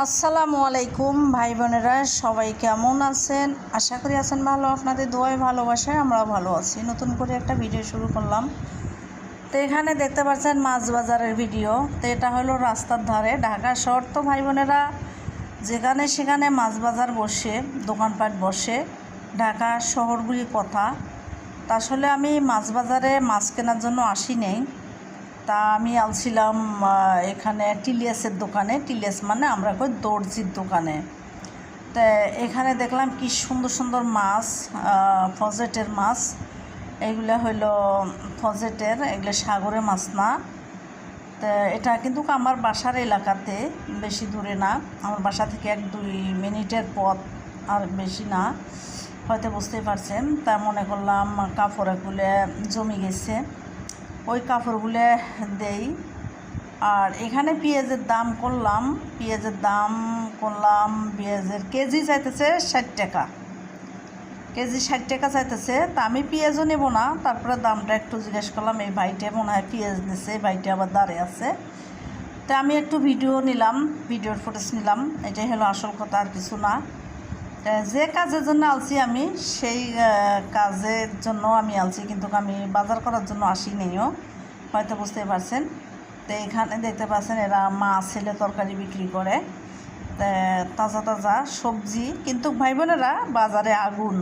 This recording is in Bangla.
আসসালামু আলাইকুম ভাই বোনেরা, সবাই কেমন আছেন? আশা করি আছেন ভালো। আপনাদের দোয়ায় ভালোবাসায় আমরা ভালো আছি। নতুন করে একটা ভিডিও শুরু করলাম। তো এখানে দেখতে পাচ্ছেন মাছ বাজারের ভিডিও। তো এটা হলো রাস্তার ধারে, ঢাকা শহর। তো ভাই বোনেরা যেখানে সেখানে মাছ বাজার বসে, দোকানপাট বসে, ঢাকা শহরগুলি কথা। তা আসলে আমি মাছ বাজারে মাছ কেনার জন্য আসি নেই। তা আমি আলছিলাম এখানে টিলিয়াসের দোকানে। টিলিয়াস মানে আমরা কই দর্জির দোকানে। তো এখানে দেখলাম কি সুন্দর সুন্দর মাছ, ফজেটের মাছ। এইগুলো হইলো ফজেটের, এগুলো সাগরের মাছ না। তো এটা কিন্তু আমার বাসার এলাকাতে, বেশি দূরে না। আমার বাসা থেকে 1-2 মিনিটের পথ, আর বেশি না, হয়তো বুঝতেই পারছেন। তা মনে করলাম কাপড়গুলো জমে গেছে, ওই কাপড়গুলো দেই। আর এখানে পেঁয়াজের দাম করলাম, পেঁয়াজের কেজি চাইতেছে 60 টাকা, কেজি 60 টাকা চাইতেছে। তা আমি পেঁয়াজও নেব না, তারপরে দামটা একটু জিজ্ঞেস করলাম। এই ভাইটা মনে হয় পেঁয়াজ নিচ্ছে, ভাইটা আবার দাঁড়িয়ে আছে। তা আমি একটু ভিডিও নিলাম, ভিডিওর ফুটেজ নিলাম। এটাই হলো আসল কথা, আর কিছু না। যে কাজের জন্য আলছি আমি, সেই কাজের জন্য আমি আলছি, কিন্তু আমি বাজার করার জন্য আসি নেইও, হয়তো বুঝতে পারছেন। তো এখানে দেখতে পাচ্ছেন এরা মাছ ছেলে তরকারি বিক্রি করে, তাজা তাজা সবজি। কিন্তু ভাই বোনেরা বাজারে আগুন,